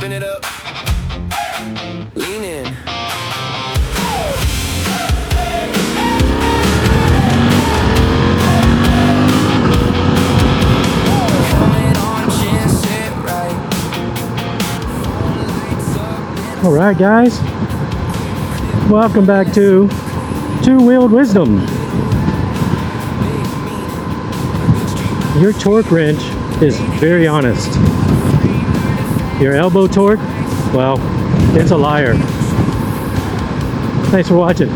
spin it up, lean in. Alright guys, welcome back to Two-Wheeled Wisdom. Your torque wrench is very honest. Your elbow torque, well, it's a liar. Thanks for watching.